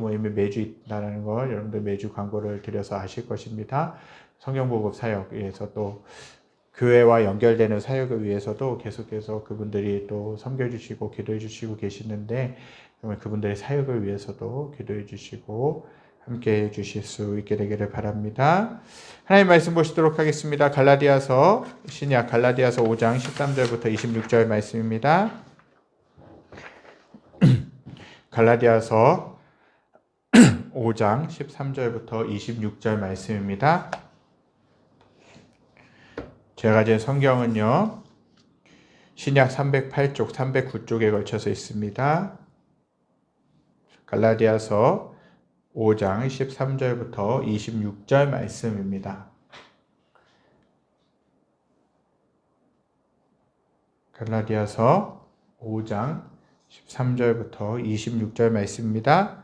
모임이 매주 있다는 걸 여러분들 매주 광고를 드려서 아실 것입니다. 성경보급 사역 위해서 또 교회와 연결되는 사역을 위해서도 계속해서 그분들이 또 섬겨주시고 기도해 주시고 계시는데 정말 그분들의 사역을 위해서도 기도해 주시고 함께 해 주실 수 있게 되기를 바랍니다. 하나님 말씀 보시도록 하겠습니다. 갈라디아서 신약 갈라디아서 5장 13절부터 26절 말씀입니다. 갈라디아서 5장 13절부터 26절 말씀입니다. 제가 가진 성경은요, 신약 308쪽, 309쪽에 걸쳐서 있습니다. 갈라디아서 5장 13절부터 26절 말씀입니다. 갈라디아서 5장 13절부터 26절 말씀입니다.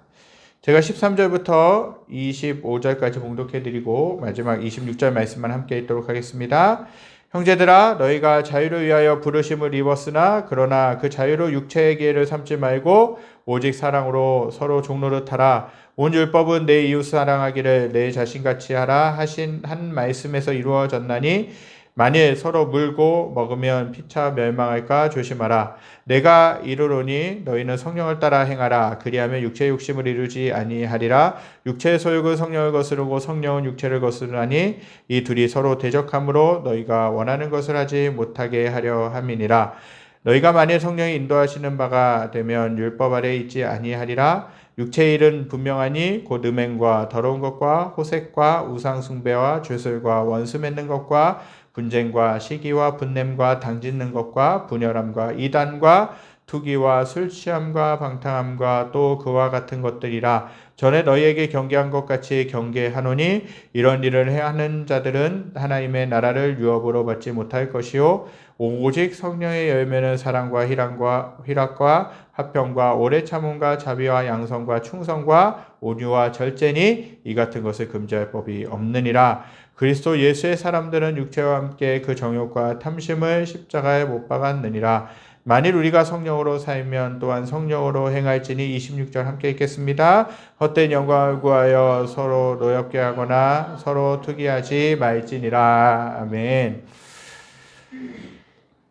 제가 13절부터 25절까지 봉독해드리고 마지막 26절 말씀만 함께 읽도록 하겠습니다. 형제들아, 너희가 자유를 위하여 부르심을 입었으나 그러나 그 자유로 육체의 기회를 삼지 말고 오직 사랑으로 서로 종노릇 하라. 온 율법은 내 이웃 사랑하기를 내 자신같이 하라 하신 한 말씀에서 이루어졌나니 만일 서로 물고 먹으면 피차 멸망할까 조심하라. 내가 이르노니 너희는 성령을 따라 행하라. 그리하면 육체의 욕심을 이루지 아니하리라. 육체의 소욕은 성령을 거스르고 성령은 육체를 거스르나니 이 둘이 서로 대적함으로 너희가 원하는 것을 하지 못하게 하려 함이니라. 너희가 만일 성령이 인도하시는 바가 되면 율법 아래 있지 아니하리라. 육체의 일은 분명하니 곧 음행과 더러운 것과 호색과 우상 숭배와 죄술과 원수 맺는 것과 분쟁과 시기와 분냄과 당짓는 것과 분열함과 이단과 투기와 술 취함과 방탕함과 또 그와 같은 것들이라. 전에 너희에게 경계한 것 같이 경계하노니 이런 일을 하는 자들은 하나님의 나라를 유업으로 받지 못할 것이요 오직 성령의 열매는 사랑과 희락과 화평과 오래 참음과 자비와 양성과 충성과 온유와 절제니 이 같은 것을 금지할 법이 없느니라. 그리스도 예수의 사람들은 육체와 함께 그 정욕과 탐심을 십자가에 못 박았느니라. 만일 우리가 성령으로 살면 또한 성령으로 행할지니 26절 함께 읽겠습니다. 헛된 영광을 구하여 서로 노엽게 하거나 서로 투기하지 말지니라. 아멘.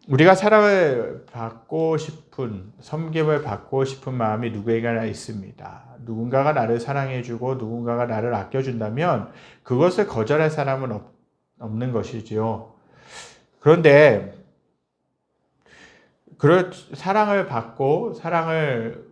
우리가 사랑을 받고 싶은, 섬김을 받고 싶은 마음이 누구에게나 있습니다. 누군가가 나를 사랑해주고 누군가가 나를 아껴준다면 그것을 거절할 사람은 없는 것이지요. 그런데 사랑을 받고 사랑을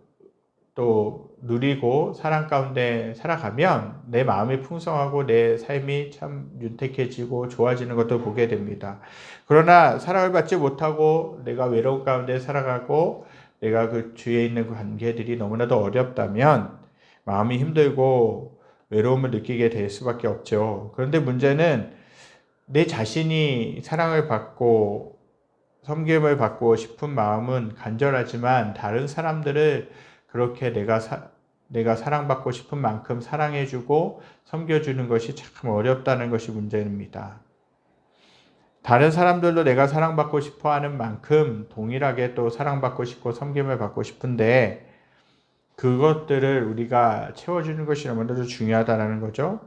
또 누리고 사랑 가운데 살아가면 내 마음이 풍성하고 내 삶이 참 윤택해지고 좋아지는 것도 보게 됩니다. 그러나 사랑을 받지 못하고 내가 외로운 가운데 살아가고 내가 그 주위에 있는 관계들이 너무나도 어렵다면 마음이 힘들고 외로움을 느끼게 될 수밖에 없죠. 그런데 문제는 내 자신이 사랑을 받고 섬김을 받고 싶은 마음은 간절하지만 다른 사람들을 그렇게 내가 사랑받고 싶은 만큼 사랑해주고 섬겨주는 것이 참 어렵다는 것이 문제입니다. 다른 사람들도 내가 사랑받고 싶어하는 만큼 동일하게 또 사랑받고 싶고 섬김을 받고 싶은데 그것들을 우리가 채워주는 것이 너무나도 중요하다는 거죠.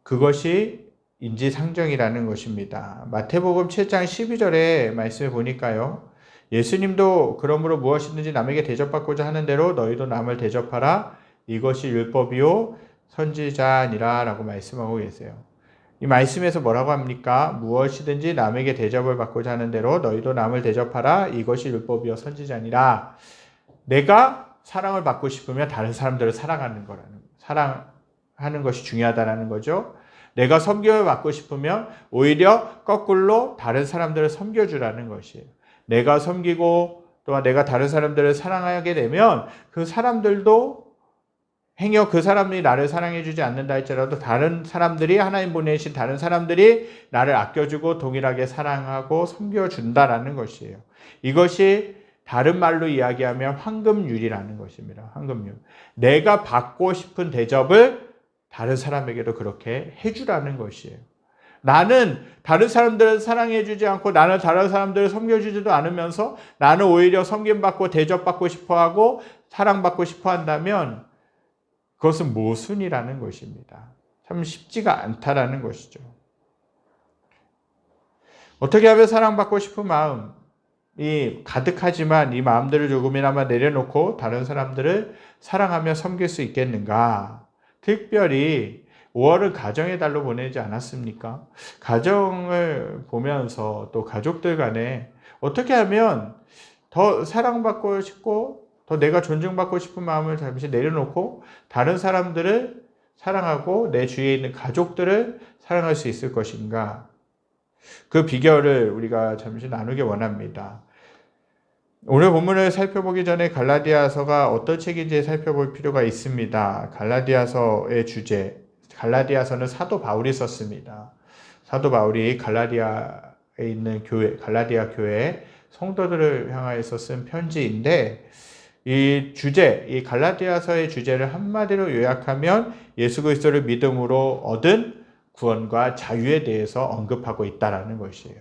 그것이 인지상정이라는 것입니다. 마태복음 7장 12절의 말씀을 보니까요. 예수님도 그러므로 무엇이든지 남에게 대접받고자 하는 대로 너희도 남을 대접하라. 이것이 율법이요 선지자니라 라고 말씀하고 계세요. 이 말씀에서 뭐라고 합니까? 무엇이든지 남에게 대접을 받고자 하는 대로 너희도 남을 대접하라. 이것이 율법이요 선지자니라. 내가 사랑을 받고 싶으면 다른 사람들을 사랑하는 것이 중요하다는 거죠. 내가 섬김을 받고 싶으면 오히려 거꾸로 다른 사람들을 섬겨주라는 것이에요. 내가 섬기고 또한 내가 다른 사람들을 사랑하게 되면 그 사람들도 행여 그 사람이 나를 사랑해주지 않는다 할지라도 다른 사람들이 하나님 보내신 다른 사람들이 나를 아껴주고 동일하게 사랑하고 섬겨준다라는 것이에요. 이것이 다른 말로 이야기하면 황금률이라는 것입니다. 황금률. 내가 받고 싶은 대접을 다른 사람에게도 그렇게 해주라는 것이에요. 나는 다른 사람들을 사랑해주지 않고 나는 다른 사람들을 섬겨주지도 않으면서 나는 오히려 섬김받고 대접받고 싶어하고 사랑받고 싶어 한다면 그것은 모순이라는 것입니다. 참 쉽지가 않다라는 것이죠. 어떻게 하면 사랑받고 싶은 마음이 가득하지만 이 마음들을 조금이나마 내려놓고 다른 사람들을 사랑하며 섬길 수 있겠는가? 특별히 5월을 가정의 달로 보내지 않았습니까? 가정을 보면서 또 가족들 간에 어떻게 하면 더 사랑받고 싶고 더 내가 존중받고 싶은 마음을 잠시 내려놓고 다른 사람들을 사랑하고 내 주위에 있는 가족들을 사랑할 수 있을 것인가? 그 비결을 우리가 잠시 나누기 원합니다. 오늘 본문을 살펴보기 전에 갈라디아서가 어떤 책인지 살펴볼 필요가 있습니다. 갈라디아서의 주제, 갈라디아서는 사도 바울이 썼습니다. 사도 바울이 갈라디아에 있는 교회, 갈라디아 교회 성도들을 향하여서 쓴 편지인데 이 주제, 이 갈라디아서의 주제를 한마디로 요약하면 예수 그리스도를 믿음으로 얻은 구원과 자유에 대해서 언급하고 있다라는 것이에요.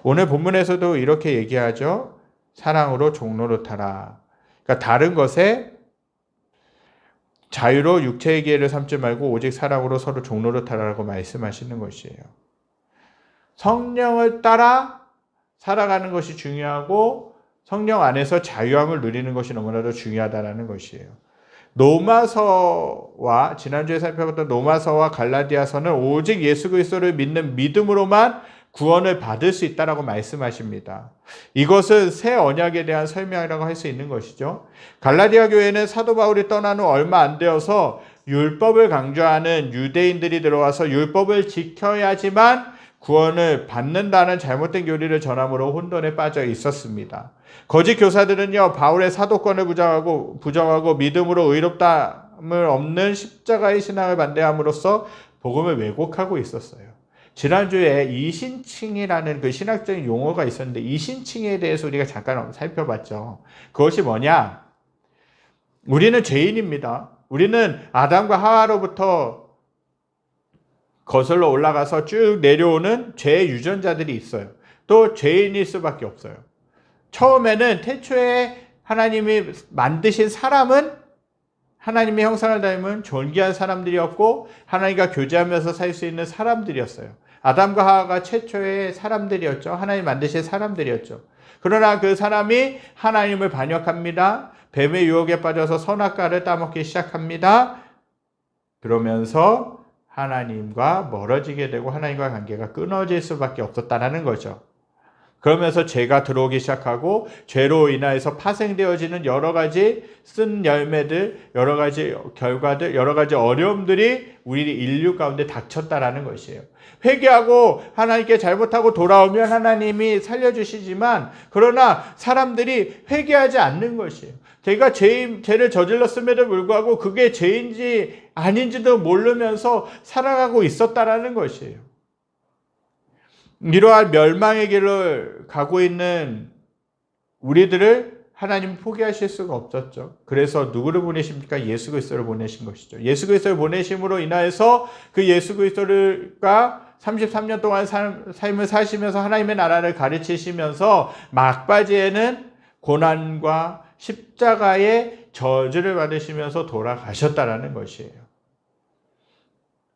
오늘 본문에서도 이렇게 얘기하죠. 사랑으로 종노릇하라. 그러니까 다른 것에 자유로 육체의 기회를 삼지 말고 오직 사랑으로 서로 종노릇하라고 말씀하시는 것이에요. 성령을 따라 살아가는 것이 중요하고 성령 안에서 자유함을 누리는 것이 너무나도 중요하다는 것이에요. 로마서와 지난주에 살펴봤던 로마서와 갈라디아서는 오직 예수 그리스도를 믿는 믿음으로만 구원을 받을 수 있다라고 말씀하십니다. 이것은 새 언약에 대한 설명이라고 할 수 있는 것이죠. 갈라디아 교회는 사도 바울이 떠난 후 얼마 안 되어서 율법을 강조하는 유대인들이 들어와서 율법을 지켜야지만 구원을 받는다는 잘못된 교리를 전함으로 혼돈에 빠져 있었습니다. 거짓 교사들은요, 바울의 사도권을 부정하고 믿음으로 의롭다함을 없는 십자가의 신앙을 반대함으로써 복음을 왜곡하고 있었어요. 지난주에 이신칭이라는 그 신학적인 용어가 있었는데 이신칭에 대해서 우리가 잠깐 살펴봤죠. 그것이 뭐냐? 우리는 죄인입니다. 우리는 아담과 하와로부터 거슬러 올라가서 쭉 내려오는 죄의 유전자들이 있어요. 또 죄인일 수밖에 없어요. 처음에는 태초에 하나님이 만드신 사람은 하나님의 형상을 닮은 존귀한 사람들이었고 하나님과 교제하면서 살 수 있는 사람들이었어요. 아담과 하와가 최초의 사람들이었죠. 하나님 만드신 사람들이었죠. 그러나 그 사람이 하나님을 반역합니다. 뱀의 유혹에 빠져서 선악과를 따먹기 시작합니다. 그러면서 하나님과 멀어지게 되고 하나님과 관계가 끊어질 수밖에 없었다는 거죠. 그러면서 죄가 들어오기 시작하고 죄로 인하여서 파생되어지는 여러 가지 쓴 열매들, 여러 가지 결과들, 여러 가지 어려움들이 우리 인류 가운데 닥쳤다라는 것이에요. 회개하고 하나님께 잘못하고 돌아오면 하나님이 살려주시지만 그러나 사람들이 회개하지 않는 것이에요. 제가 죄를 저질렀음에도 불구하고 그게 죄인지 아닌지도 모르면서 살아가고 있었다라는 것이에요. 이러한 멸망의 길을 가고 있는 우리들을 하나님은 포기하실 수가 없었죠. 그래서 누구를 보내십니까? 예수 그리스도를 보내신 것이죠. 예수 그리스도를 보내심으로 인하여서 그 예수 그리스도가 33년 동안 삶을 사시면서 하나님의 나라를 가르치시면서 막바지에는 고난과 십자가의 저주를 받으시면서 돌아가셨다라는 것이에요.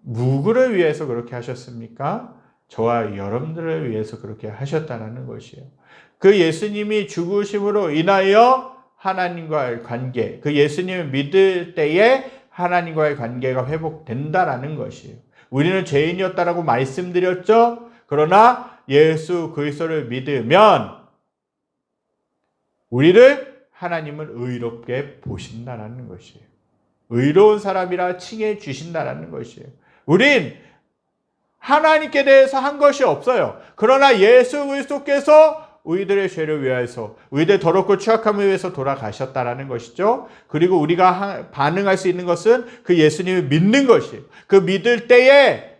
누구를 위해서 그렇게 하셨습니까? 저와 여러분들을 위해서 그렇게 하셨다는 것이에요. 그 예수님이 죽으심으로 인하여 하나님과의 관계, 그 예수님을 믿을 때에 하나님과의 관계가 회복된다라는 것이에요. 우리는 죄인이었다라고 말씀드렸죠. 그러나 예수 그리스도를 믿으면 우리를 하나님은 의롭게 보신다라는 것이에요. 의로운 사람이라 칭해 주신다라는 것이에요. 우린 하나님께 대해서 한 것이 없어요. 그러나 예수 그리스도께서 우리들의 죄를 위하여서 우리들의 더럽고 추악함을 위해서 돌아가셨다라는 것이죠. 그리고 우리가 반응할 수 있는 것은 그 예수님을 믿는 것이에요. 그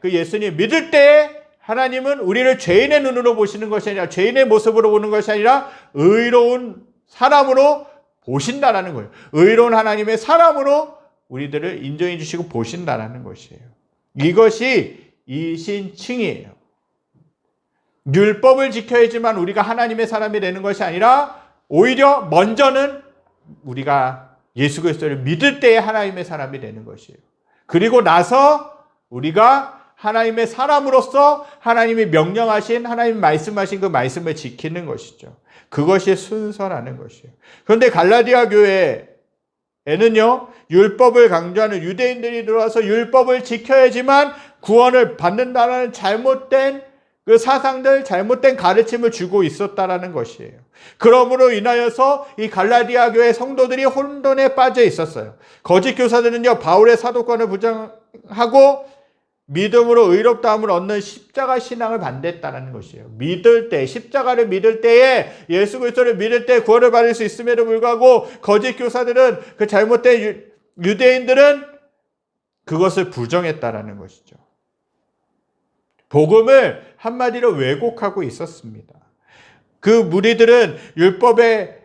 예수님 믿을 때에 하나님은 우리를 죄인의 눈으로 보시는 것이 아니라 죄인의 모습으로 보는 것이 아니라 의로운 사람으로 보신다라는 거예요. 의로운 하나님의 사람으로 우리들을 인정해 주시고 보신다라는 것이에요. 이것이 이신칭이에요. 율법을 지켜야지만 우리가 하나님의 사람이 되는 것이 아니라 오히려 먼저는 우리가 예수 그리스도를 믿을 때에 하나님의 사람이 되는 것이에요. 그리고 나서 우리가 하나님의 사람으로서 하나님이 명령하신, 하나님이 말씀하신 그 말씀을 지키는 것이죠. 그것이 순서라는 것이에요. 그런데 갈라디아 교회에는요, 율법을 강조하는 유대인들이 들어와서 율법을 지켜야지만 구원을 받는다는 잘못된 그 사상들, 잘못된 가르침을 주고 있었다라는 것이에요. 그러므로 인하여서 이 갈라디아 교회 성도들이 혼돈에 빠져 있었어요. 거짓 교사들은요, 바울의 사도권을 부정하고 믿음으로 의롭다함을 얻는 십자가 신앙을 반대했다는 것이에요. 믿을 때, 십자가를 믿을 때에, 예수 그리스도를 믿을 때 구원을 받을 수 있음에도 불구하고 거짓 교사들은, 그 잘못된 유대인들은 그것을 부정했다라는 것이죠. 복음을 한마디로 왜곡하고 있었습니다. 그 무리들은 율법의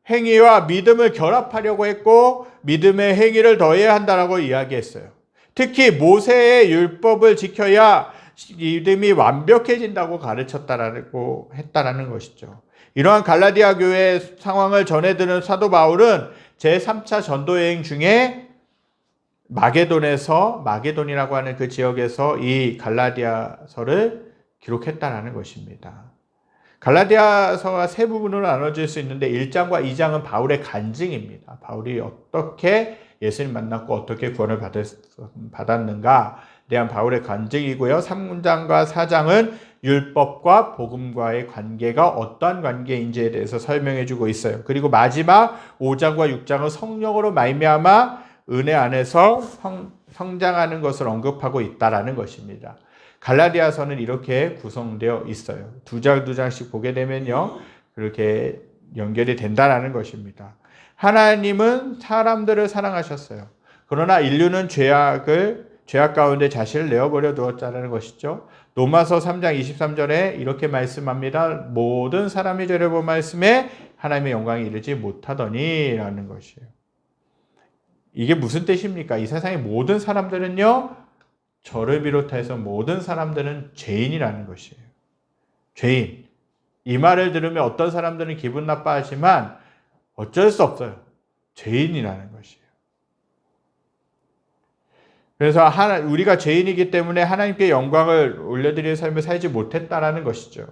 행위와 믿음을 결합하려고 했고 믿음의 행위를 더해야 한다라고 이야기했어요. 특히 모세의 율법을 지켜야 믿음이 완벽해진다고 가르쳤다라고 했다라는 것이죠. 이러한 갈라디아 교회의 상황을 전해드는 사도 바울은 제3차 전도여행 중에 마게돈이라고 하는 그 지역에서 이 갈라디아서를 기록했다라는 것입니다. 갈라디아서가 세 부분으로 나눠질 수 있는데 1장과 2장은 바울의 간증입니다. 바울이 어떻게 예수님 만났고 어떻게 구원을 받았는가에 대한 바울의 간증이고요. 3장과 4장은 율법과 복음과의 관계가 어떠한 관계인지에 대해서 설명해 주고 있어요. 그리고 마지막 5장과 6장은 성령으로 말미암아 은혜 안에서 성장하는 것을 언급하고 있다라는 것입니다. 갈라디아서는 이렇게 구성되어 있어요. 두 장씩 보게 되면요, 그렇게 연결이 된다라는 것입니다. 하나님은 사람들을 사랑하셨어요. 그러나 인류는 죄악 가운데 자신을 내어버려 두었다는 것이죠. 로마서 3장 23절에 이렇게 말씀합니다. 모든 사람이 죄를 범하였음에 하나님의 영광에 이르지 못하더니 라는 것이에요. 이게 무슨 뜻입니까? 이 세상의 모든 사람들은요, 저를 비롯해서 모든 사람들은 죄인이라는 것이에요. 죄인. 이 말을 들으면 어떤 사람들은 기분 나빠하지만 어쩔 수 없어요. 죄인이라는 것이에요. 그래서 우리가 죄인이기 때문에 하나님께 영광을 올려드리는 삶을 살지 못했다라는 것이죠.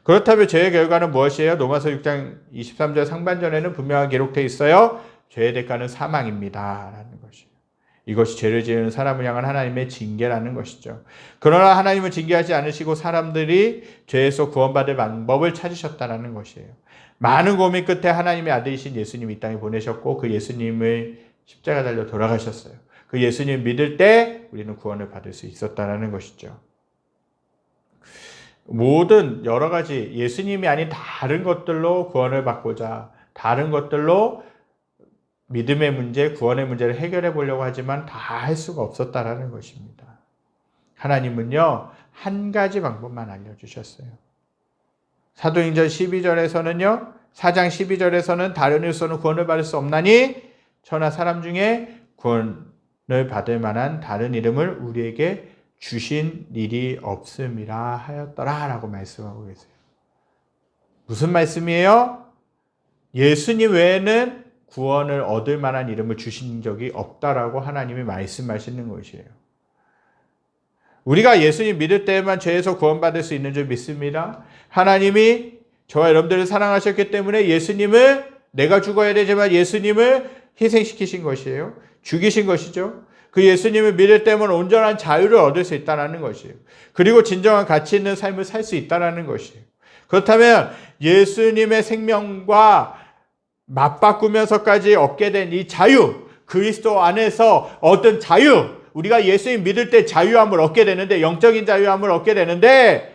그렇다면 죄의 결과는 무엇이에요? 로마서 6장 23절 상반절에는 분명하게 기록되어 있어요. 죄의 대가는 사망입니다. 라는 것이에요. 이것이 죄를 지은 사람을 향한 하나님의 징계라는 것이죠. 그러나 하나님은 징계하지 않으시고 사람들이 죄에서 구원받을 방법을 찾으셨다는 것이에요. 많은 고민 끝에 하나님의 아들이신 예수님이 이 땅에 보내셨고 그 예수님을 십자가 달려 돌아가셨어요. 그 예수님 믿을 때 우리는 구원을 받을 수 있었다는 것이죠. 모든 여러 가지 예수님이 아닌 다른 것들로 구원을 받고자 다른 것들로 믿음의 문제, 구원의 문제를 해결해 보려고 하지만 다 할 수가 없었다라는 것입니다. 하나님은요, 한 가지 방법만 알려주셨어요. 사도행전 12절에서는요, 4장 12절에서는 다른 일로서는 구원을 받을 수 없나니 저나 사람 중에 구원을 받을 만한 다른 이름을 우리에게 주신 일이 없음이라 하였더라 라고 말씀하고 계세요. 무슨 말씀이에요? 예수님 외에는 구원을 얻을 만한 이름을 주신 적이 없다라고 하나님이 말씀하시는 것이에요. 우리가 예수님 믿을 때에만 죄에서 구원받을 수 있는 줄 믿습니다. 하나님이 저와 여러분들을 사랑하셨기 때문에 예수님을, 내가 죽어야 되지만 예수님을 희생시키신 것이에요. 죽이신 것이죠. 그 예수님을 믿을 때면 온전한 자유를 얻을 수 있다는 것이에요. 그리고 진정한 가치 있는 삶을 살 수 있다는 것이에요. 그렇다면 예수님의 생명과 맞바꾸면서까지 얻게 된 이 자유, 그리스도 안에서 얻은 자유, 우리가 예수님 믿을 때 자유함을 얻게 되는데, 영적인 자유함을 얻게 되는데,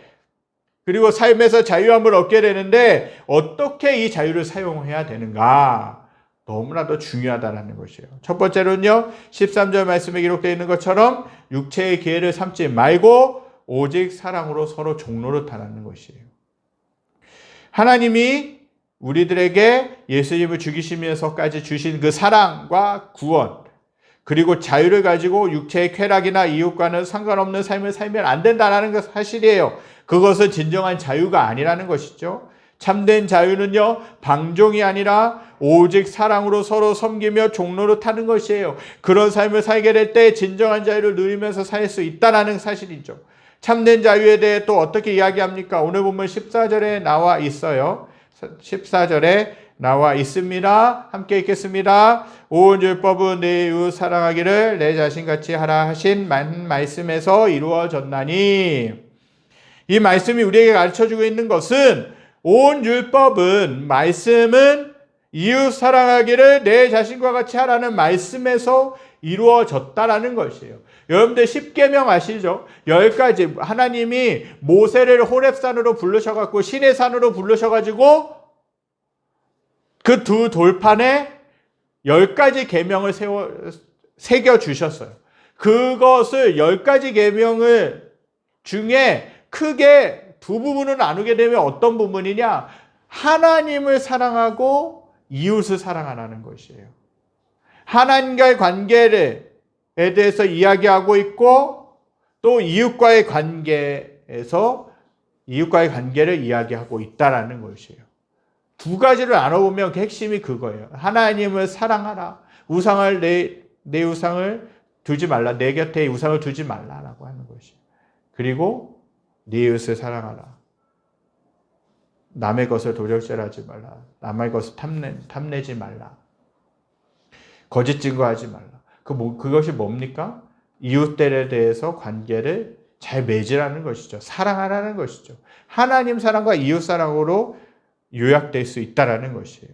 그리고 삶에서 자유함을 얻게 되는데 어떻게 이 자유를 사용해야 되는가? 너무나도 중요하다는 것이에요. 첫 번째로는요, 13절 말씀에 기록되어 있는 것처럼 육체의 기회를 삼지 말고 오직 사랑으로 서로 종노릇하라는 것이에요. 하나님이 우리들에게 예수님을 죽이시면서까지 주신 그 사랑과 구원, 그리고 자유를 가지고 육체의 쾌락이나 이웃과는 상관없는 삶을 살면 안 된다는 것 사실이에요. 그것은 진정한 자유가 아니라는 것이죠. 참된 자유는요, 방종이 아니라 오직 사랑으로 서로 섬기며 종로로 타는 것이에요. 그런 삶을 살게 될 때 진정한 자유를 누리면서 살 수 있다는 사실이죠. 참된 자유에 대해 또 어떻게 이야기합니까? 오늘 보면 14절에 나와 있어요. 14절에 나와 있습니다. 함께 읽겠습니다. 온 율법은 내 이웃 사랑하기를 내 자신같이 하라 하신 말씀에서 이루어졌나니. 이 말씀이 우리에게 가르쳐주고 있는 것은 온 율법은, 말씀은 이웃 사랑하기를 내 자신과 같이 하라는 말씀에서 이루어졌다라는 것이에요. 여러분들 10계명 아시죠? 10가지 하나님이 모세를 호렙산으로 부르셔갖고 시내산으로 부르셔가지고 그 두 돌판에 10가지 계명을 새겨주셨어요. 그것을 10가지 계명을 중에 크게 두 부분을 나누게 되면 어떤 부분이냐? 하나님을 사랑하고 이웃을 사랑하라는 것이에요. 하나님과의 관계에 대해서 이야기하고 있고 또 이웃과의 관계에서 이웃과의 관계를 이야기하고 있다라는 것이에요. 두 가지를 나눠보면 핵심이 그거예요. 하나님을 사랑하라. 우상을 내 우상을 두지 말라. 내 곁에 우상을 두지 말라라고 하는 것이에요. 그리고 네 이웃을 사랑하라. 남의 것을 도적질하지 말라. 남의 것을 탐내지 말라. 거짓 증거하지 말라. 그것이 뭡니까? 이웃들에 대해서 관계를 잘 맺으라는 것이죠. 사랑하라는 것이죠. 하나님 사랑과 이웃 사랑으로 요약될 수 있다라는 것이에요.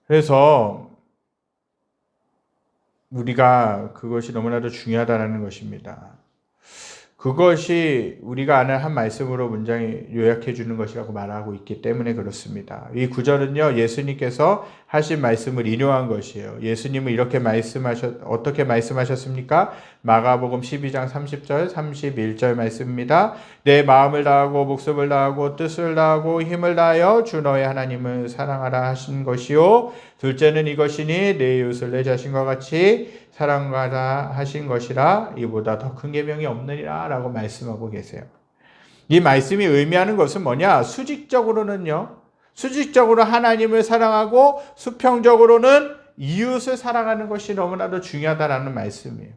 그래서 우리가 그것이 너무나도 중요하다는 것입니다. 그것이 우리가 아는 한 말씀으로 문장이 요약해 주는 것이라고 말하고 있기 때문에 그렇습니다. 이 구절은요, 예수님께서 하신 말씀을 인용한 것이에요. 예수님은 어떻게 말씀하셨습니까? 마가복음 12장 30절, 31절 말씀입니다. 내 마음을 다하고 목숨을 다하고 뜻을 다하고 힘을 다하여 주 너의 하나님을 사랑하라 하신 것이요. 둘째는 이것이니 내 이웃을 내 자신과 같이 사랑하라 하신 것이라. 이보다 더 큰 계명이 없느니라 라고 말씀하고 계세요. 이 말씀이 의미하는 것은 뭐냐? 수직적으로는요, 수직적으로 하나님을 사랑하고 수평적으로는 이웃을 사랑하는 것이 너무나도 중요하다라는 말씀이에요.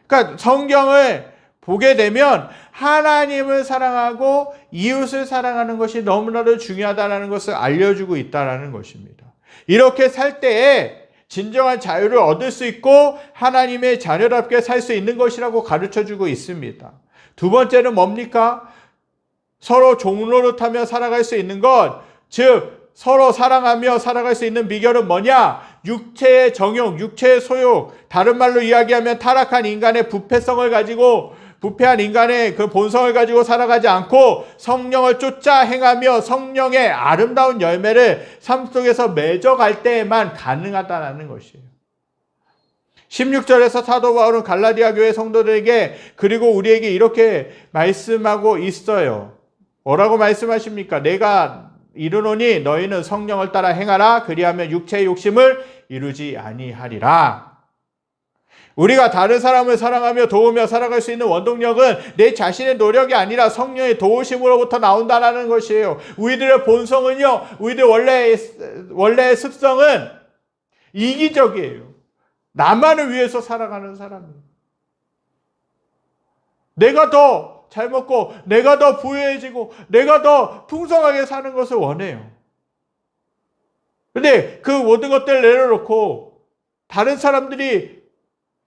그러니까 성경을 보게 되면 하나님을 사랑하고 이웃을 사랑하는 것이 너무나도 중요하다는 것을 알려주고 있다는 것입니다. 이렇게 살 때에 진정한 자유를 얻을 수 있고 하나님의 자녀답게 살 수 있는 것이라고 가르쳐주고 있습니다. 두 번째는 뭡니까? 서로 종노릇하며 살아갈 수 있는 것, 즉 서로 사랑하며 살아갈 수 있는 비결은 뭐냐? 육체의 정욕, 육체의 소욕, 다른 말로 이야기하면 타락한 인간의 부패한 인간의 그 본성을 가지고 살아가지 않고 성령을 쫓아 행하며 성령의 아름다운 열매를 삶 속에서 맺어갈 때에만 가능하다는 것이에요. 16절에서 사도 바울은 갈라디아 교회 성도들에게 그리고 우리에게 이렇게 말씀하고 있어요. 뭐라고 말씀하십니까? 내가 이르노니 너희는 성령을 따라 행하라. 그리하면 육체의 욕심을 이루지 아니하리라. 우리가 다른 사람을 사랑하며 도우며 살아갈 수 있는 원동력은 내 자신의 노력이 아니라 성령의 도우심으로부터 나온다는 것이에요. 우리들의 본성은요, 우리들 원래의 습성은 이기적이에요. 나만을 위해서 살아가는 사람이에요. 내가 더 잘 먹고 내가 더 부유해지고 내가 더 풍성하게 사는 것을 원해요. 근데 그 모든 것들을 내려놓고 다른 사람들이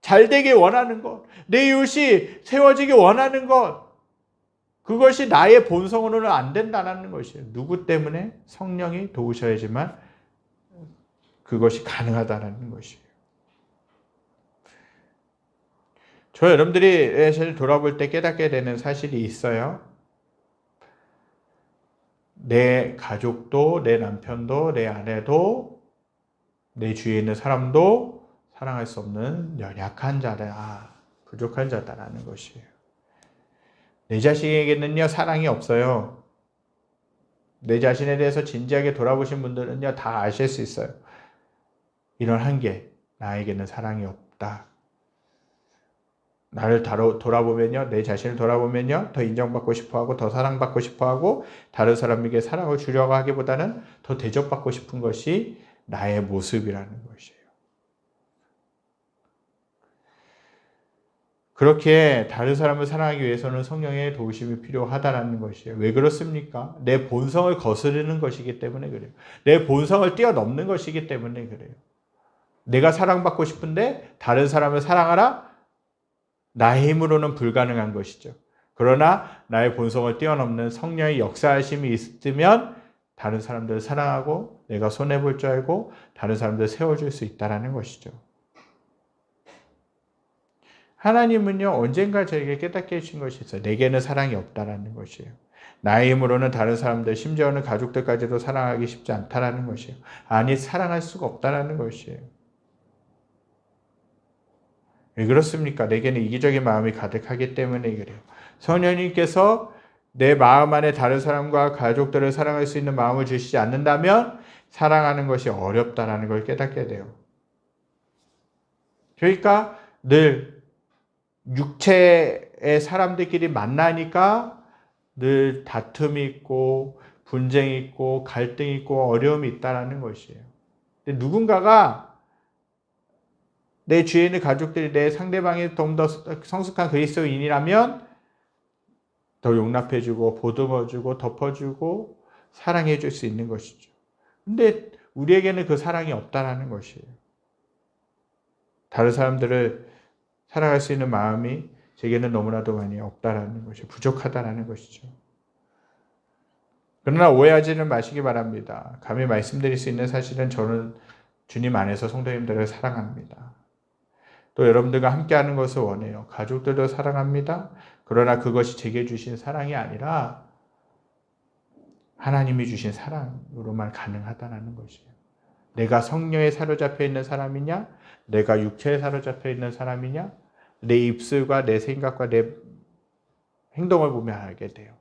잘 되길 원하는 것, 내 이웃이 세워지길 원하는 것, 그것이 나의 본성으로는 안 된다는 것이에요. 누구 때문에? 성령이 도우셔야지만 그것이 가능하다는 것이에요. 저 여러분들이 사실 돌아볼 때 깨닫게 되는 사실이 있어요. 내 가족도, 내 남편도, 내 아내도, 내 주위에 있는 사람도 사랑할 수 없는 연약한 자다, 부족한 자다라는 것이에요. 내 자신에게는요, 사랑이 없어요. 내 자신에 대해서 진지하게 돌아보신 분들은요, 다 아실 수 있어요. 이런 한계, 나에게는 사랑이 없다. 나를 돌아보면요, 내 자신을 돌아보면요, 더 인정받고 싶어하고 더 사랑받고 싶어하고 다른 사람에게 사랑을 주려고 하기보다는 더 대접받고 싶은 것이 나의 모습이라는 것이에요. 그렇게 다른 사람을 사랑하기 위해서는 성령의 도우심이 필요하다는 것이에요. 왜 그렇습니까? 내 본성을 거스르는 것이기 때문에 그래요. 내 본성을 뛰어넘는 것이기 때문에 그래요. 내가 사랑받고 싶은데 다른 사람을 사랑하라? 나의 힘으로는 불가능한 것이죠. 그러나 나의 본성을 뛰어넘는 성령의 역사하심이 있으면 다른 사람들을 사랑하고 내가 손해볼 줄 알고 다른 사람들을 세워줄 수 있다는 것이죠. 하나님은요, 언젠가 저에게 깨닫게 해주신 것이 있어요. 내게는 사랑이 없다라는 것이에요. 나의 힘으로는 다른 사람들, 심지어는 가족들까지도 사랑하기 쉽지 않다라는 것이에요. 아니, 사랑할 수가 없다라는 것이에요. 왜 그렇습니까? 내게는 이기적인 마음이 가득하기 때문에 그래요. 성령님께서 내 마음 안에 다른 사람과 가족들을 사랑할 수 있는 마음을 주시지 않는다면 사랑하는 것이 어렵다라는 걸 깨닫게 돼요. 그러니까 늘 육체의 사람들끼리 만나니까 늘 다툼이 있고 분쟁이 있고 갈등이 있고 어려움이 있다는 것이에요. 근데 누군가가 내 주위에 있는 가족들이 내 상대방이 좀 더 성숙한 그리스도인이라면 더 용납해주고 보듬어주고 덮어주고 사랑해줄 수 있는 것이죠. 근데 우리에게는 그 사랑이 없다라는 것이에요. 다른 사람들을 사랑할 수 있는 마음이 제게는 너무나도 많이 없다라는 것이 부족하다라는 것이죠. 그러나 오해하지는 마시기 바랍니다. 감히 말씀드릴 수 있는 사실은 저는 주님 안에서 성도님들을 사랑합니다. 또 여러분들과 함께하는 것을 원해요. 가족들도 사랑합니다. 그러나 그것이 제게 주신 사랑이 아니라 하나님이 주신 사랑으로만 가능하다는 것이에요. 내가 성령에 사로잡혀 있는 사람이냐? 내가 육체에 사로잡혀 있는 사람이냐? 내 입술과 내 생각과 내 행동을 보면 알게 돼요.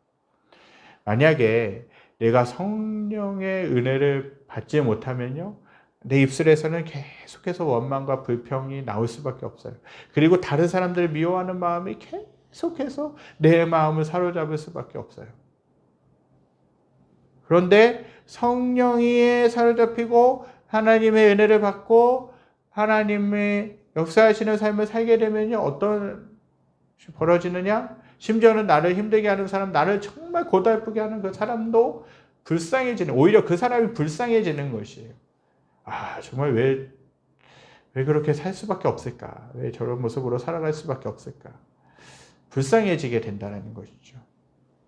만약에 내가 성령의 은혜를 받지 못하면요, 내 입술에서는 계속해서 원망과 불평이 나올 수밖에 없어요. 그리고 다른 사람들을 미워하는 마음이 계속해서 내 마음을 사로잡을 수밖에 없어요. 그런데 성령이 사로잡히고 하나님의 은혜를 받고 하나님의 역사하시는 삶을 살게 되면요, 어떤 것이 벌어지느냐? 심지어는 나를 힘들게 하는 사람, 나를 정말 고달프게 하는 그 사람도 불쌍해지는, 오히려 그 사람이 불쌍해지는 것이에요. 아, 정말 왜 그렇게 살 수밖에 없을까? 왜 저런 모습으로 살아갈 수밖에 없을까? 불쌍해지게 된다는 것이죠.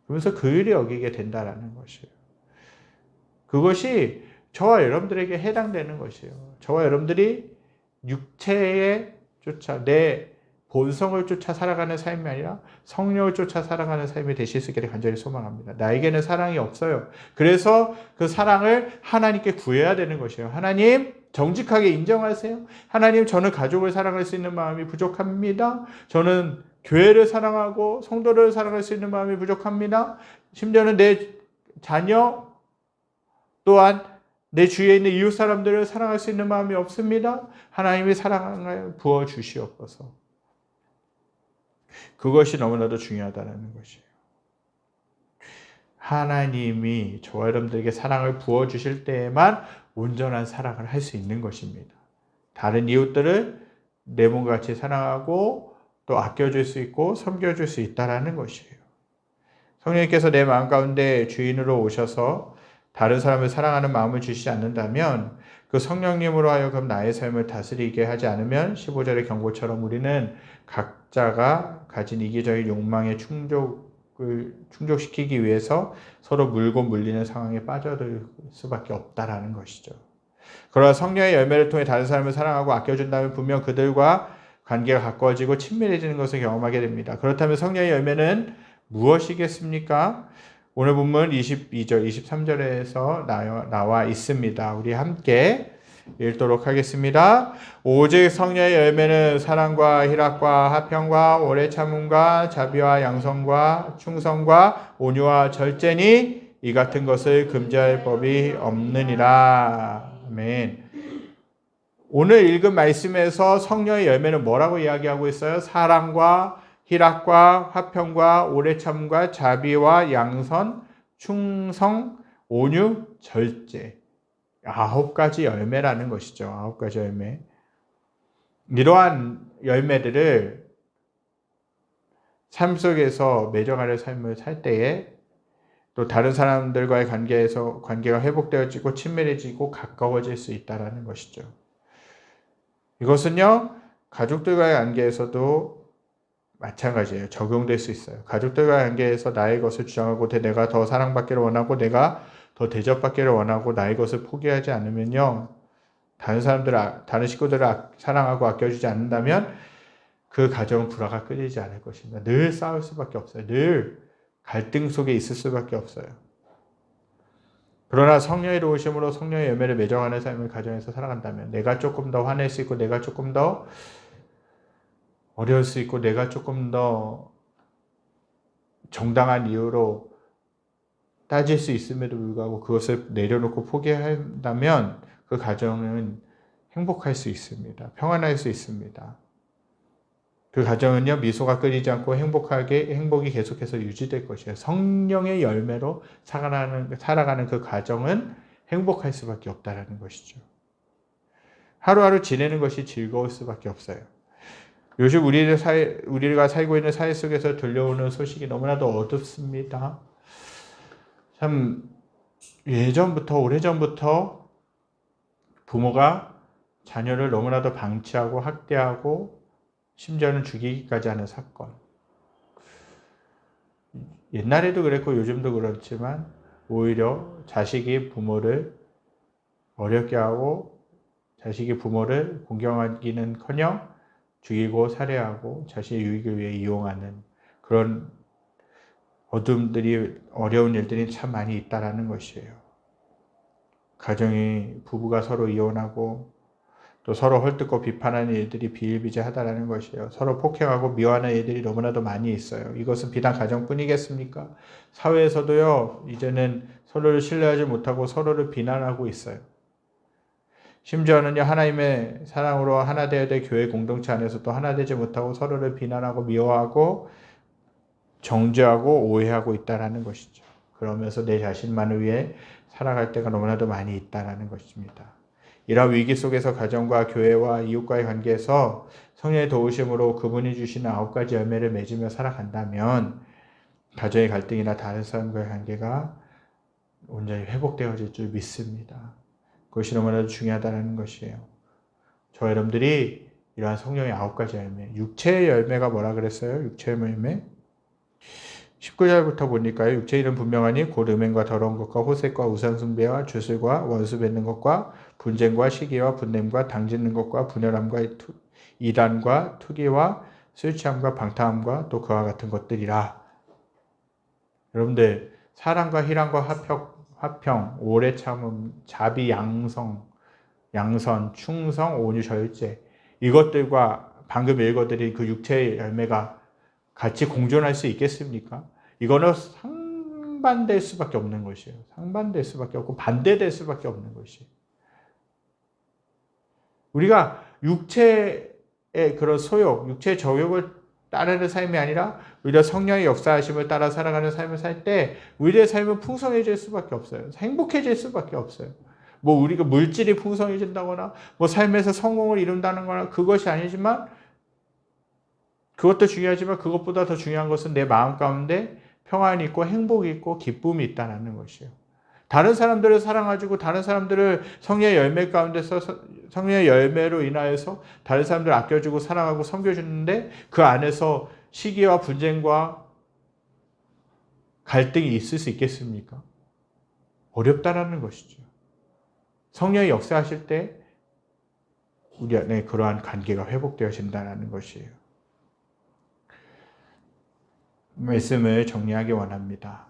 그러면서 그일이 여기게 된다는 것이에요. 그것이 저와 여러분들에게 해당되는 것이에요. 저와 여러분들이 육체에 쫓아 내 본성을 쫓아 살아가는 삶이 아니라 성령을 쫓아 살아가는 삶이 되실 수 있기를 간절히 소망합니다. 나에게는 사랑이 없어요. 그래서 그 사랑을 하나님께 구해야 되는 것이에요. 하나님, 정직하게 인정하세요. 하나님, 저는 가족을 사랑할 수 있는 마음이 부족합니다. 저는 교회를 사랑하고 성도를 사랑할 수 있는 마음이 부족합니다. 심지어는 내 자녀 또한 내 주위에 있는 이웃 사람들을 사랑할 수 있는 마음이 없습니다. 하나님이 사랑을 부어주시옵소서. 그것이 너무나도 중요하다는 것이에요. 하나님이 저와 여러분들에게 사랑을 부어주실 때에만 온전한 사랑을 할 수 있는 것입니다. 다른 이웃들을 내 몸과 같이 사랑하고 또 아껴줄 수 있고 섬겨줄 수 있다는 것이에요. 성령님께서 내 마음 가운데 주인으로 오셔서 다른 사람을 사랑하는 마음을 주시지 않는다면 그 성령님으로 하여금 나의 삶을 다스리게 하지 않으면 15절의 경고처럼 우리는 각자가 가진 이기적인 욕망의 충족시키기 위해서 서로 물고 물리는 상황에 빠져들 수밖에 없다라는 것이죠. 그러나 성령의 열매를 통해 다른 사람을 사랑하고 아껴준다면 분명 그들과 관계가 가까워지고 친밀해지는 것을 경험하게 됩니다. 그렇다면 성령의 열매는 무엇이겠습니까? 오늘 본문 22절, 23절에서 나와 있습니다. 우리 함께 읽도록 하겠습니다. 오직 성령의 열매는 사랑과 희락과 화평과 오래 참음과 자비와 양성과 충성과 온유와 절제니 이 같은 것을 금지할 법이 없느니라. 아멘. 오늘 읽은 말씀에서 성령의 열매는 뭐라고 이야기하고 있어요? 사랑과 희락과 화평과 오래 참과 자비와 양선, 충성, 온유, 절제. 9가지 열매라는 것이죠. 9가지 열매. 이러한 열매들을 삶 속에서 맺어가는 삶을 살 때에 또 다른 사람들과의 관계가 회복되어지고 친밀해지고 가까워질 수 있다는 것이죠. 이것은요, 가족들과의 관계에서도 마찬가지예요. 적용될 수 있어요. 가족들과의 관계에서 나의 것을 주장하고 내가 더 사랑받기를 원하고 내가 더 대접받기를 원하고 나의 것을 포기하지 않으면요, 다른 식구들을 사랑하고 아껴주지 않는다면 그 가정은 불화가 끊이지 않을 것입니다. 늘 싸울 수밖에 없어요. 늘 갈등 속에 있을 수밖에 없어요. 그러나 성령의 도우심으로 성령의 열매를 맺어가는 삶을 가정에서 살아간다면 내가 조금 더 화낼 수 있고 내가 조금 더 어려울 수 있고 내가 조금 더 정당한 이유로 따질 수 있음에도 불구하고 그것을 내려놓고 포기한다면 그 가정은 행복할 수 있습니다. 평안할 수 있습니다. 그 가정은요, 미소가 끊이지 않고 행복이 계속해서 유지될 것이에요. 성령의 열매로 살아가는 그 가정은 행복할 수밖에 없다는 것이죠. 하루하루 지내는 것이 즐거울 수밖에 없어요. 요즘 우리가 살고 있는 사회 속에서 들려오는 소식이 너무나도 어둡습니다. 참 오래전부터 부모가 자녀를 너무나도 방치하고 학대하고 심지어는 죽이기까지 하는 사건. 옛날에도 그랬고 요즘도 그렇지만 오히려 자식이 부모를 어렵게 하고 자식이 부모를 공경하기는커녕 죽이고 살해하고 자신의 유익을 위해 이용하는 그런 어려운 일들이 참 많이 있다라는 것이에요. 부부가 서로 이혼하고 또 서로 헐뜯고 비판하는 일들이 비일비재하다라는 것이에요. 서로 폭행하고 미워하는 일들이 너무나도 많이 있어요. 이것은 비단 가정뿐이겠습니까? 사회에서도요, 이제는 서로를 신뢰하지 못하고 서로를 비난하고 있어요. 심지어는요, 하나님의 사랑으로 하나 되어야 될 교회 공동체 안에서도 하나 되지 못하고 서로를 비난하고 미워하고 정죄하고 오해하고 있다라는 것이죠. 그러면서 내 자신만을 위해 살아갈 때가 너무나도 많이 있다라는 것입니다. 이러한 위기 속에서 가정과 교회와 이웃과의 관계에서 성령의 도우심으로 그분이 주시는 9가지 열매를 맺으며 살아간다면 가정의 갈등이나 다른 사람과의 관계가 온전히 회복되어질 줄 믿습니다. 그것이 너무나도 중요하다는 것이에요. 저와 여러분들이 이러한 성령의 9가지 열매, 육체의 열매가 뭐라 그랬어요? 육체의 열매? 19절부터 보니까요. 육체의 일은 분명하니 곧 음행과 더러운 것과 호색과 우상숭배와 주술과 원수 맺는 것과 분쟁과 시기와 분냄과 당짓는 것과 분열함과 이단과 투기와 술 취함과 방탕함과 또 그와 같은 것들이라. 여러분들 사랑과 희락과 화평, 오래 참음, 자비, 양선, 충성, 온유, 절제 이것들과 방금 읽어드린 그 육체의 열매가 같이 공존할 수 있겠습니까? 이거는 상반될 수밖에 없는 것이에요. 상반될 수밖에 없고 반대될 수밖에 없는 것이에요. 우리가 육체의 그런 소욕, 육체의 정욕을 따르는 삶이 아니라 오히려 성령의 역사하심을 따라 살아가는 삶을 살 때 우리의 삶은 풍성해질 수밖에 없어요. 행복해질 수밖에 없어요. 우리가 물질이 풍성해진다거나 삶에서 성공을 이룬다는 거나 그것이 아니지만 그것도 중요하지만 그것보다 더 중요한 것은 내 마음 가운데 평안이 있고 행복이 있고 기쁨이 있다는 것이에요. 다른 사람들을 사랑해주고 다른 사람들을 성령의 열매 가운데서 성령의 열매로 인하여서 다른 사람들을 아껴주고 사랑하고 섬겨주는데 그 안에서 시기와 분쟁과 갈등이 있을 수 있겠습니까? 어렵다라는 것이죠. 성령의 역사하실 때 우리 안에 그러한 관계가 회복되어진다는 것이에요. 말씀을 정리하기 원합니다.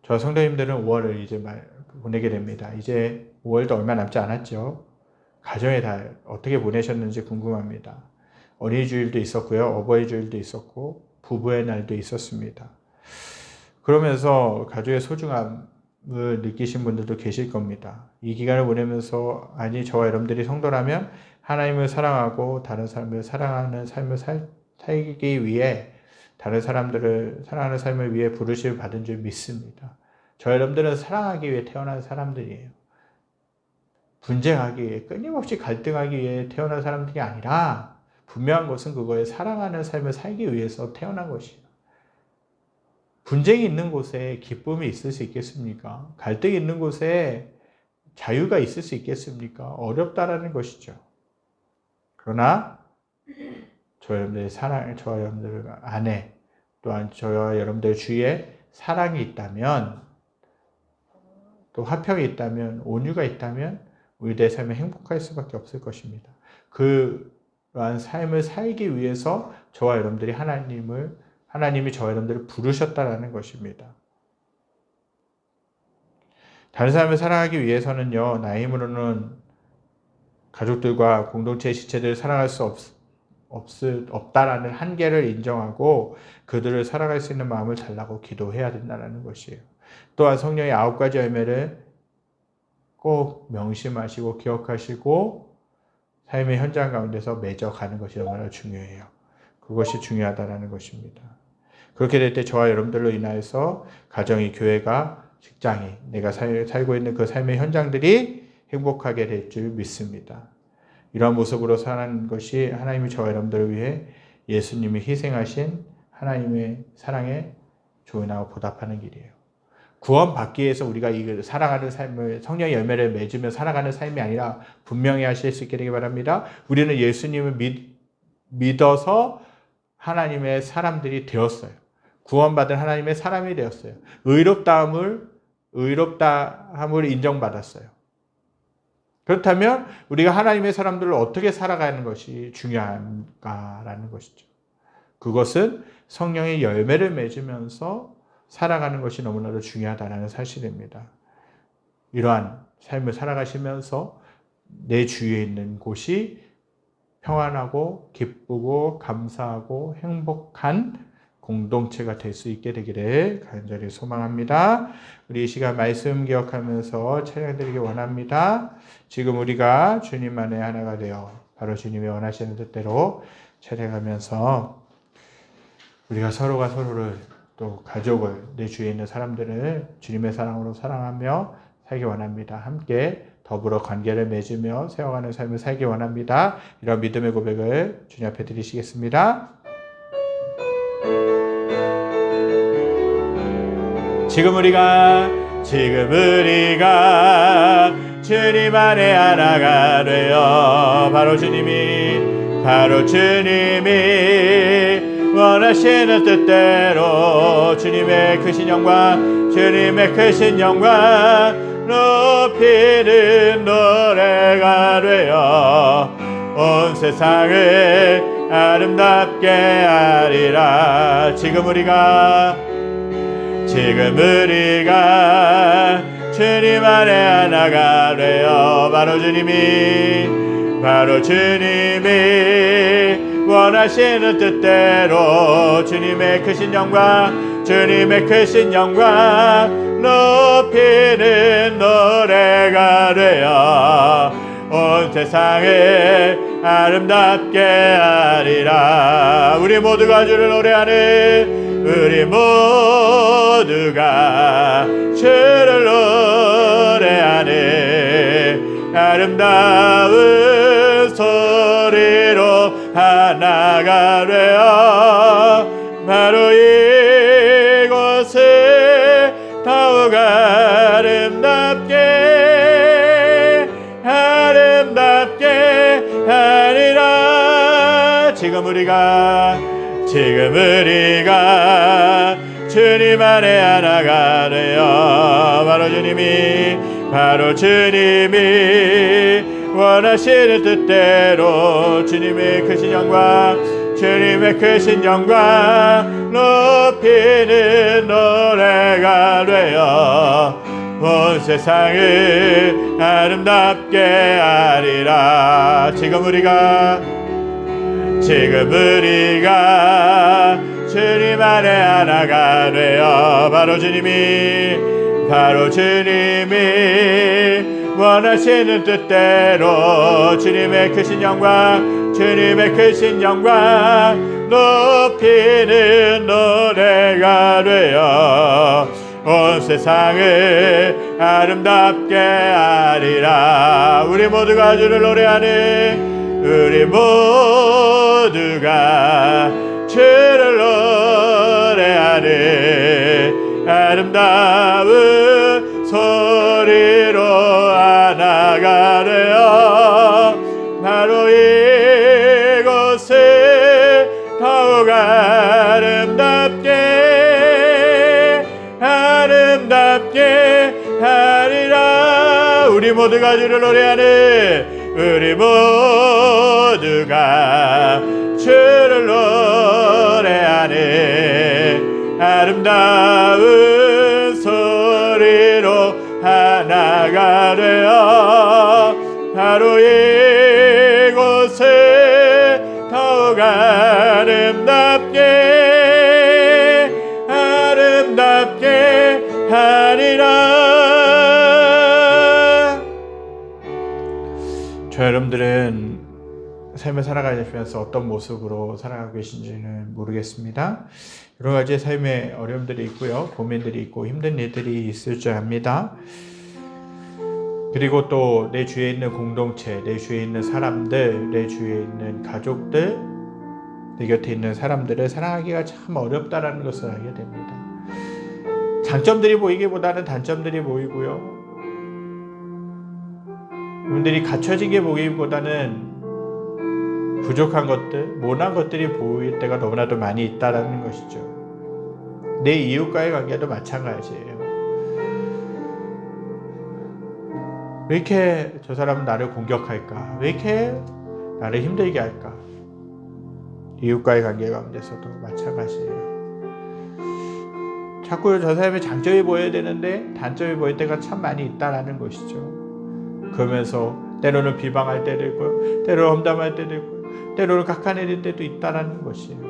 저 성도님들은 5월을 이제 보내게 됩니다. 이제 5월도 얼마 남지 않았죠. 가정의 달 어떻게 보내셨는지 궁금합니다. 어린이 주일도 있었고요. 어버이 주일도 있었고 부부의 날도 있었습니다. 그러면서 가족의 소중함을 느끼신 분들도 계실 겁니다. 이 기간을 보내면서 저와 여러분들이 성도라면 하나님을 사랑하고 다른 사람을 사랑하는 삶을 살기 위해 다른 사람들을 사랑하는 삶을 위해 부르심을 받은 줄 믿습니다. 저 여러분들은 사랑하기 위해 태어난 사람들이에요. 분쟁하기 위해, 끊임없이 갈등하기 위해 태어난 사람들이 아니라 분명한 것은 그거에 사랑하는 삶을 살기 위해서 태어난 것이에요. 분쟁이 있는 곳에 기쁨이 있을 수 있겠습니까? 갈등이 있는 곳에 자유가 있을 수 있겠습니까? 어렵다라는 것이죠. 그러나 저와 여러분들의 사랑, 저와 여러분들 안에 또한 저와 여러분들 주위에 사랑이 있다면, 또 화평이 있다면, 온유가 있다면 우리들의 삶이 행복할 수밖에 없을 것입니다. 그러한 삶을 살기 위해서 저와 여러분들이 하나님이 저와 여러분들을 부르셨다라는 것입니다. 다른 사람을 사랑하기 위해서는요, 나의 힘으로는 가족들과 공동체의 지체들을 사랑할 수 없다라는 한계를 인정하고 그들을 사랑할 수 있는 마음을 달라고 기도해야 된다는 것이에요. 또한 성령의 9가지 열매를 꼭 명심하시고 기억하시고 삶의 현장 가운데서 맺어가는 것이 너무나 중요해요. 그것이 중요하다는 것입니다. 그렇게 될 때 저와 여러분들로 인하여서 가정이, 교회가, 직장이, 내가 살고 있는 그 삶의 현장들이 행복하게 될 줄 믿습니다. 이러한 모습으로 사는 것이 하나님이 저와 여러분들을 위해 예수님이 희생하신 하나님의 사랑에 조인하고 보답하는 길이에요. 구원받기 위해서 우리가 이 살아가는 삶을, 성령의 열매를 맺으며 살아가는 삶이 아니라 분명히 하실 수 있게 되기 바랍니다. 우리는 예수님을 믿어서 하나님의 사람들이 되었어요. 구원받은 하나님의 사람이 되었어요. 의롭다함을 인정받았어요. 그렇다면 우리가 하나님의 사람들을 어떻게 살아가는 것이 중요한가라는 것이죠. 그것은 성령의 열매를 맺으면서 살아가는 것이 너무나도 중요하다는 사실입니다. 이러한 삶을 살아가시면서 내 주위에 있는 곳이 평안하고 기쁘고 감사하고 행복한 공동체가 될 수 있게 되기를 간절히 소망합니다. 우리 이 시간 말씀 기억하면서 찬양드리기 원합니다. 지금 우리가 주님 안에 하나가 되어 바로 주님이 원하시는 뜻대로 찬양하면서 우리가 서로가 서로를, 또 가족을, 내 주위에 있는 사람들을 주님의 사랑으로 사랑하며 살기 원합니다. 함께 더불어 관계를 맺으며 세워가는 삶을 살기 원합니다. 이런 믿음의 고백을 주님 앞에 드리시겠습니다. 지금 우리가 주님 안에 하나가 되어 바로 주님이 원하시는 뜻대로 주님의 크신 영광 높이는 노래가 되어 온 세상을 아름답게 하리라. 지금 우리가 주님 안에 하나가 되어 바로 주님이 원하시는 뜻대로 주님의 크신 영광 높이는 노래가 되어 온 세상을 아름답게 하리라. 우리 모두가 주를 노래하는 우리 모두가 주를 노래하는 아름다운 소리로 하나가 되어 바로 이곳을 더욱 아름답게 하리라. 지금 우리가 주님 안에 하나가 되어 바로 주님이 원하시는 뜻대로 주님의 크신 영광 높이는 노래가 되어 온 세상을 아름답게 하리라. 지금 우리가 주님 안에 하나가 되어 바로 주님이 원하시는 뜻대로 주님의 크신 영광 주님의 크신 영광 높이는 노래가 되어 온 세상을 아름답게 하리라. 우리 모두가 주를 노래하는 우리 모두가 주를 노래하는 아름다운 소리로 하나가 되어 바로 이곳을 더욱 아름답게 하리라. 우리 모두가 주를 노래하는 우리 모두가 주를 노래하는 아름다운 소리로 하나가 되어 바로 이곳을 더욱 아름답게 하리라. 저 여러분들은 삶을 살아가시면서 어떤 모습으로 살아가고 계신지는 모르겠습니다. 여러 가지 삶의 어려움들이 있고요, 고민들이 있고 힘든 일들이 있을 줄 압니다. 그리고 또 내 주위에 있는 공동체, 내 주위에 있는 사람들, 내 주위에 있는 가족들, 내 곁에 있는 사람들을 사랑하기가 참 어렵다라는 것을 알게 됩니다. 장점들이 보이기보다는 단점들이 보이고요, 여러분들이 갖춰진 게 보이기보다는 부족한 것들, 모난 것들이 보일 때가 너무나도 많이 있다라는 것이죠. 내 이웃과의 관계도 마찬가지예요. 왜 이렇게 저 사람은 나를 공격할까? 왜 이렇게 나를 힘들게 할까? 이웃과의 관계 가운데서도 마찬가지예요. 자꾸 저 사람의 장점이 보여야 되는데 단점이 보일 때가 참 많이 있다라는 것이죠. 그러면서 때로는 비방할 때도 있고요, 때로는 험담할 때도 있고요, 때로는 깎아내릴 때도 있다라는 것이에요.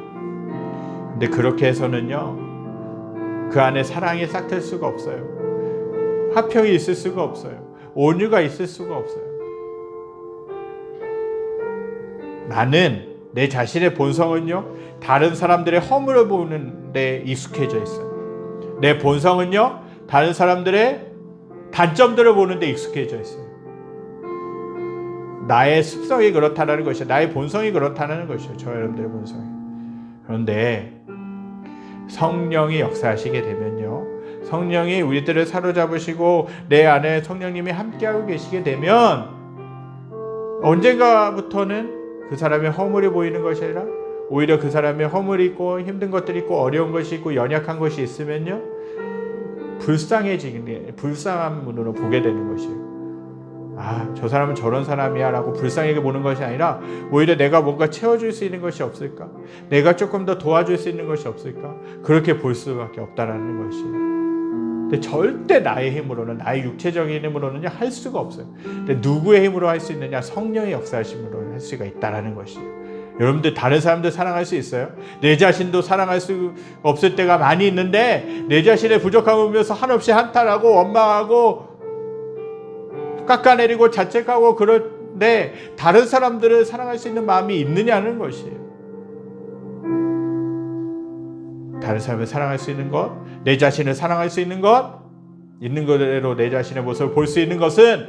근데 그렇게 해서는요, 그 안에 사랑이 싹틀 수가 없어요. 화평이 있을 수가 없어요. 온유가 있을 수가 없어요. 나는 내 자신의 본성은요, 다른 사람들의 허물을 보는 데 익숙해져 있어요. 내 본성은요, 다른 사람들의 단점들을 보는 데 익숙해져 있어요. 나의 습성이 그렇다는 것이에요. 나의 본성이 그렇다는 것이에요. 저 여러분들의 본성이. 그런데 성령이 역사하시게 되면요, 성령이 우리들을 사로잡으시고 내 안에 성령님이 함께하고 계시게 되면 언젠가부터는 그 사람의 허물이 보이는 것이 아니라 오히려 그 사람의 허물이 있고 힘든 것들이 있고 어려운 것이 있고 연약한 것이 있으면요, 불쌍한 눈으로 보게 되는 것이에요. 아, 저 사람은 저런 사람이야 라고 불쌍하게 보는 것이 아니라 오히려 내가 뭔가 채워줄 수 있는 것이 없을까? 내가 조금 더 도와줄 수 있는 것이 없을까? 그렇게 볼 수밖에 없다라는 것이에요. 근데 절대 나의 힘으로는, 나의 육체적인 힘으로는 할 수가 없어요. 근데 누구의 힘으로 할 수 있느냐? 성령의 역사하심으로 할 수가 있다라는 것이에요. 여러분들 다른 사람들 사랑할 수 있어요? 내 자신도 사랑할 수 없을 때가 많이 있는데 내 자신의 부족함을 보면서 한없이 한탄하고 원망하고 깎아내리고 자책하고 그런데 다른 사람들을 사랑할 수 있는 마음이 있느냐는 것이에요. 다른 사람을 사랑할 수 있는 것, 내 자신을 사랑할 수 있는 것, 있는 그대로 내 자신의 모습을 볼 수 있는 것은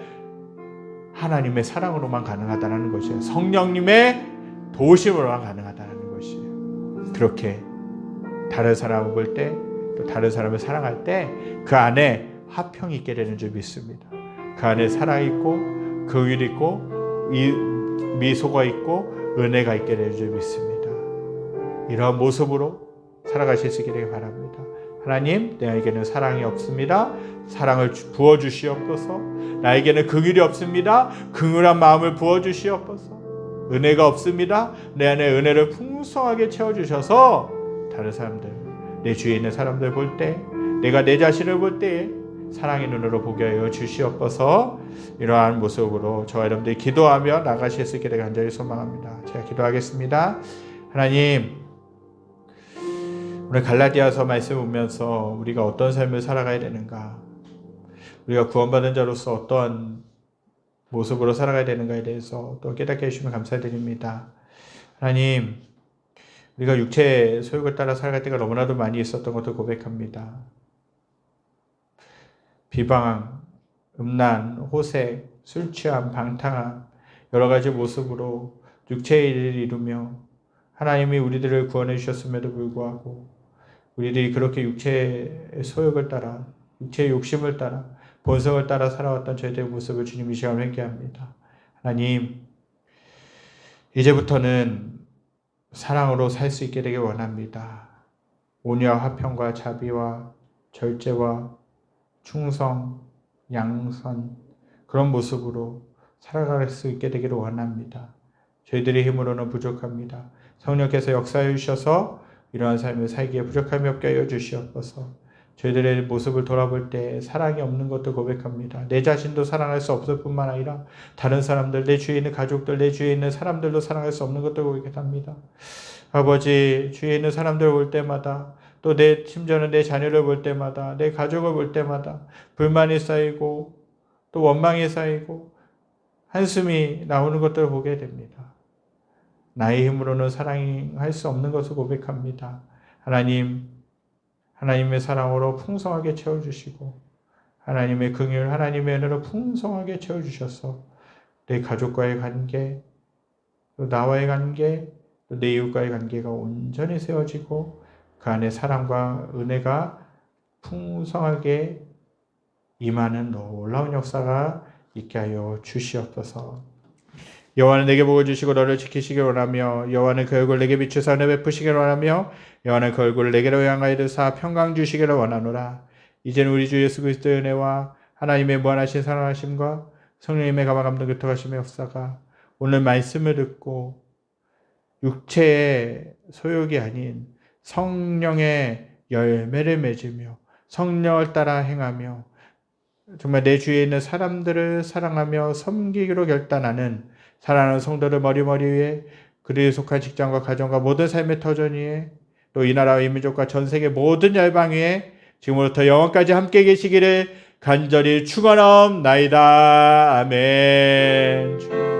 하나님의 사랑으로만 가능하다는 것이에요. 성령님의 도우심으로만 가능하다는 것이에요. 그렇게 다른 사람을 볼 때, 또 다른 사람을 사랑할 때 그 안에 화평이 있게 되는 줄 믿습니다. 그 안에 사랑이 있고 긍휼이 있고 미소가 있고 은혜가 있게 되는 줄 믿습니다. 이러한 모습으로 살아가실 수 있기를 바랍니다. 하나님, 나에게는 사랑이 없습니다. 사랑을 부어주시옵소서. 나에게는 긍휼이 없습니다. 긍휼한 마음을 부어주시옵소서. 은혜가 없습니다. 내 안에 은혜를 풍성하게 채워주셔서 다른 사람들, 내 주위에 있는 사람들 볼 때, 내가 내 자신을 볼 때에 사랑의 눈으로 보게 하여 주시옵소서. 이러한 모습으로 저와 여러분들이 기도하며 나가실 수 있게 간절히 소망합니다. 제가 기도하겠습니다. 하나님, 오늘 갈라디아서 말씀을 보면서 우리가 어떤 삶을 살아가야 되는가, 우리가 구원받은 자로서 어떠한 모습으로 살아가야 되는가에 대해서 또 깨닫게 해주시면 감사드립니다. 하나님, 우리가 육체의 소욕을 따라 살아갈 때가 너무나도 많이 있었던 것을 고백합니다. 비방, 음란, 호색, 술취함, 방탕함, 여러 가지 모습으로 육체의 일을 이루며 하나님이 우리들을 구원해 주셨음에도 불구하고 우리들이 그렇게 육체의 소욕을 따라, 육체의 욕심을 따라, 본성을 따라 살아왔던 저희들의 모습을 주님 이 시간 회개합니다. 하나님, 이제부터는 사랑으로 살 수 있게 되길 원합니다. 온유와 화평과 자비와 절제와 충성, 양선, 그런 모습으로 살아갈 수 있게 되기를 원합니다. 저희들의 힘으로는 부족합니다. 성령께서 역사해 주셔서 이러한 삶을 살기에 부족함이 없게 하여 주시옵소서. 저희들의 모습을 돌아볼 때 사랑이 없는 것도 고백합니다. 내 자신도 사랑할 수 없을 뿐만 아니라 다른 사람들, 내 주위에 있는 가족들, 내 주위에 있는 사람들도 사랑할 수 없는 것도 고백합니다. 아버지, 주위에 있는 사람들을 볼 때마다 또 심지어는 내 자녀를 볼 때마다, 내 가족을 볼 때마다 불만이 쌓이고 또 원망이 쌓이고 한숨이 나오는 것들을 보게 됩니다. 나의 힘으로는 사랑할 수 없는 것을 고백합니다. 하나님, 하나님의 사랑으로 풍성하게 채워주시고 하나님의 긍휼, 하나님의 은혜로 풍성하게 채워주셔서 내 가족과의 관계, 또 나와의 관계, 또 내 이웃과의 관계가 온전히 세워지고 그 안에 사랑과 은혜가 풍성하게 임하는 놀라운 역사가 있게 하여 주시옵소서. 여호와는 내게 복을 주시고 너를 지키시길 원하며 여호와는 그 얼굴을 내게 비추사 은혜 베푸시기를 원하며 여호와는 그 얼굴을 내게로 향하여 드사 평강 주시기를 원하노라. 이제는 우리 주 예수 그리스도의 은혜와 하나님의 무한하신 사랑하심과 성령님의 감화 감동 교통하심의 역사가 오늘 말씀을 듣고 육체의 소욕이 아닌 성령의 열매를 맺으며 성령을 따라 행하며 정말 내 주위에 있는 사람들을 사랑하며 섬기기로 결단하는 사랑하는 성도들 머리 위에 그들이 속한 직장과 가정과 모든 삶의 터전 위에 또 이 나라와 이 민족과 전 세계 모든 열방 위에 지금부터 영원까지 함께 계시기를 간절히 축원하옵나이다. 아멘.